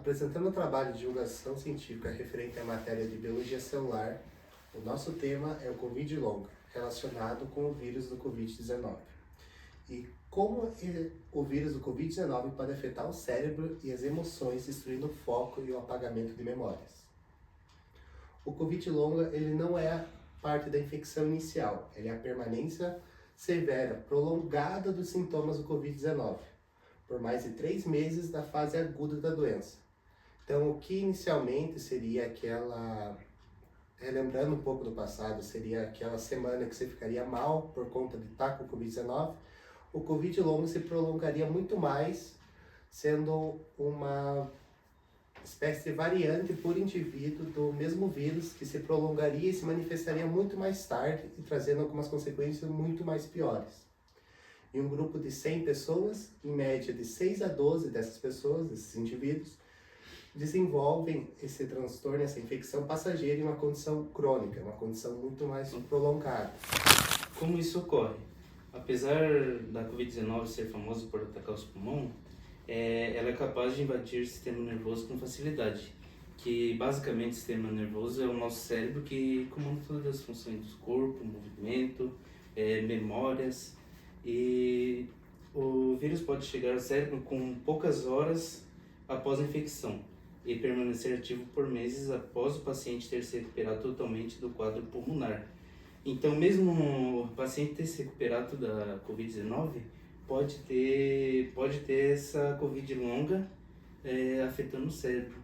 Apresentando o trabalho de divulgação científica referente à matéria de biologia celular, o nosso tema é o Covid longa, relacionado com o vírus do Covid-19. E como o vírus do Covid-19 pode afetar o cérebro e as emoções, destruindo o foco e o apagamento de memórias. O Covid longa, ele não é parte da infecção inicial, ele é a permanência severa, prolongada dos sintomas do Covid-19, por mais de 3 meses da fase aguda da doença. Então, o que inicialmente seria relembrando um pouco do passado, seria aquela semana que você ficaria mal por conta de estar com o Covid-19, o Covid longo se prolongaria muito mais, sendo uma espécie de variante por indivíduo do mesmo vírus que se prolongaria e se manifestaria muito mais tarde e trazendo algumas consequências muito mais piores. Em um grupo de 100 pessoas, em média de 6 a 12 dessas pessoas, desses indivíduos, desenvolvem esse transtorno, essa infecção passageira em uma condição crônica, uma condição muito mais prolongada. Como isso ocorre? Apesar da Covid-19 ser famosa por atacar os pulmões, ela é capaz de invadir o sistema nervoso com facilidade, que basicamente o sistema nervoso é o nosso cérebro que comanda todas as funções do corpo, movimento, memórias, e o vírus pode chegar ao cérebro com poucas horas após a infecção e permanecer ativo por meses após o paciente ter se recuperado totalmente do quadro pulmonar. Então, mesmo o paciente ter se recuperado da Covid-19, pode ter essa Covid longa afetando o cérebro.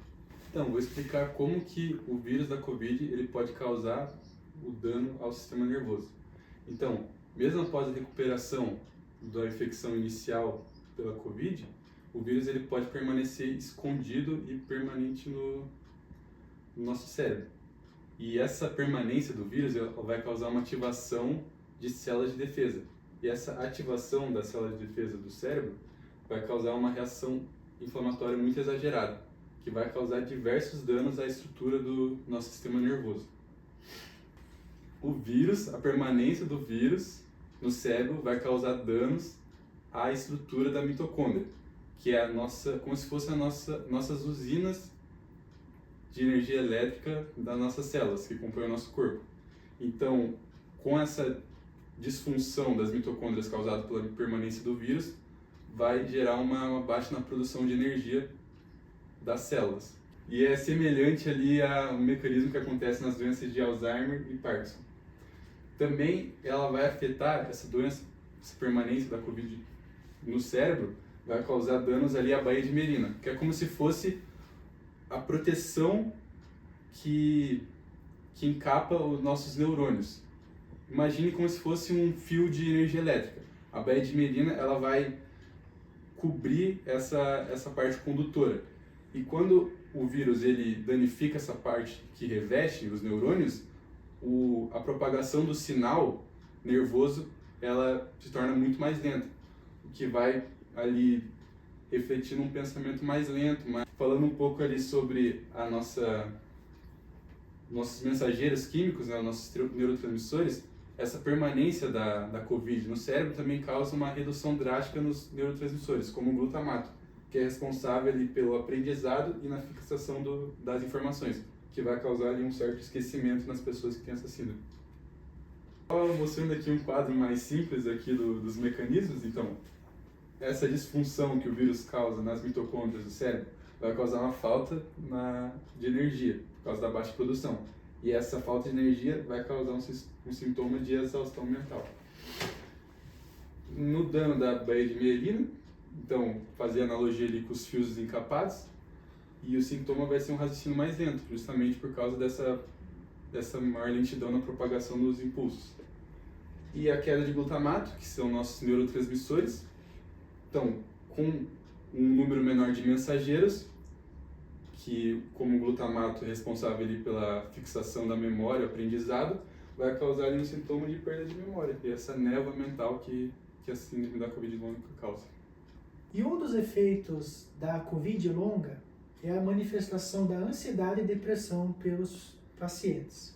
Então, vou explicar como que o vírus da Covid ele pode causar o dano ao sistema nervoso. Então, mesmo após a recuperação da infecção inicial pela Covid, o vírus ele pode permanecer escondido e permanente no nosso cérebro. E essa permanência do vírus vai causar uma ativação de células de defesa. E essa ativação das células de defesa do cérebro vai causar uma reação inflamatória muito exagerada, que vai causar diversos danos à estrutura do nosso sistema nervoso. O vírus, a permanência do vírus no cérebro vai causar danos à estrutura da mitocôndria, que é como se fossem nossas usinas de energia elétrica das nossas células, que compõem o nosso corpo. Então, com essa disfunção das mitocôndrias causada pela permanência do vírus, vai gerar uma baixa na produção de energia das células. E é semelhante ali ao mecanismo que acontece nas doenças de Alzheimer e Parkinson. Também ela vai afetar essa doença, essa permanência da Covid no cérebro, vai causar danos ali à baía de mielina, que é como se fosse a proteção que encapa os nossos neurônios. Imagine como se fosse um fio de energia elétrica. A baía de mielina ela vai cobrir essa parte condutora. E quando o vírus ele danifica essa parte que reveste os neurônios, a propagação do sinal nervoso ela se torna muito mais lenta, o que vai ali refletindo um pensamento mais lento, falando um pouco ali sobre nossos mensageiros químicos, né, nossos neurotransmissores. Essa permanência da Covid no cérebro também causa uma redução drástica nos neurotransmissores, como o glutamato, que é responsável ali pelo aprendizado e na fixação das informações, que vai causar ali um certo esquecimento nas pessoas que têm essa síndrome. Mostrando aqui um quadro mais simples aqui dos mecanismos. Então, essa disfunção que o vírus causa nas mitocôndrias do cérebro vai causar uma falta de energia, por causa da baixa produção. E essa falta de energia vai causar um sintoma de exaustão mental. No dano da baía de mielina, então, fazer analogia ali com os fios desencapados, e o sintoma vai ser um raciocínio mais lento, justamente por causa dessa maior lentidão na propagação dos impulsos. E a queda de glutamato, que são nossos neurotransmissores. Então, com um número menor de mensageiros, que como o glutamato é responsável ali pela fixação da memória, aprendizado, vai causar ali um sintoma de perda de memória, que é essa névoa mental que a síndrome da Covid longa causa. E um dos efeitos da Covid longa é a manifestação da ansiedade e depressão pelos pacientes.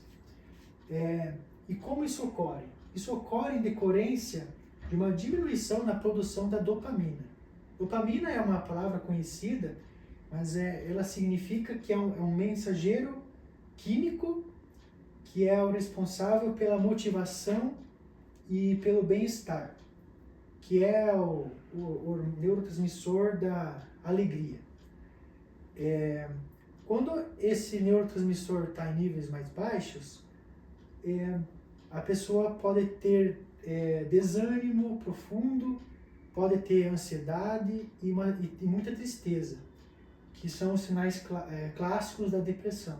E como isso ocorre? Isso ocorre em decorrência de uma diminuição na produção da dopamina. Dopamina é uma palavra conhecida mas ela significa que é um mensageiro químico que é o responsável pela motivação e pelo bem-estar, que é o neurotransmissor da alegria. Quando esse neurotransmissor está em níveis mais baixos, a pessoa pode ter desânimo profundo, pode ter ansiedade e muita tristeza, que são os sinais clássicos da depressão.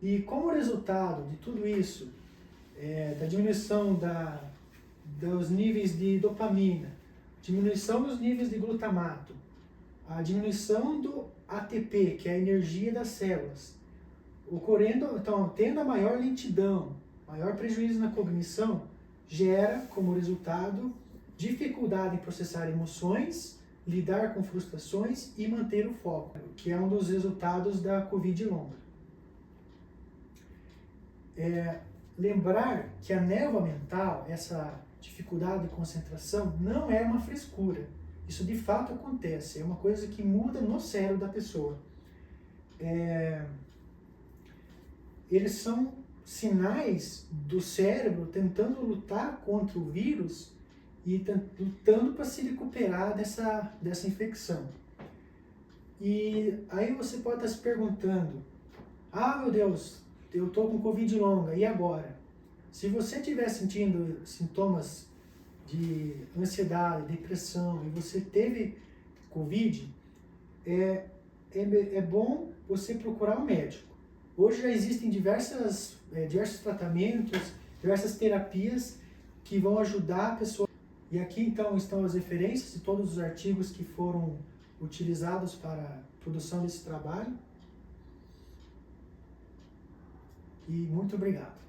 E como resultado de tudo isso, da diminuição dos níveis de dopamina, diminuição dos níveis de glutamato, a diminuição do ATP, que é a energia das células, então, tendo a maior lentidão, maior prejuízo na cognição, gera como resultado dificuldade em processar emoções, lidar com frustrações e manter o foco, que é um dos resultados da Covid longa. Lembrar que a névoa mental, essa dificuldade de concentração, não é uma frescura. Isso de fato acontece, é uma coisa que muda no cérebro da pessoa. Eles são sinais do cérebro tentando lutar contra o vírus e lutando para se recuperar dessa infecção. E aí você pode estar se perguntando, meu Deus, eu estou com Covid longa, e agora? Se você estiver sentindo sintomas de ansiedade, depressão, e você teve Covid, é bom você procurar um médico. Hoje já existem diversos tratamentos, diversas terapias que vão ajudar a pessoa. E aqui então estão as referências de todos os artigos que foram utilizados para a produção desse trabalho. E muito obrigado.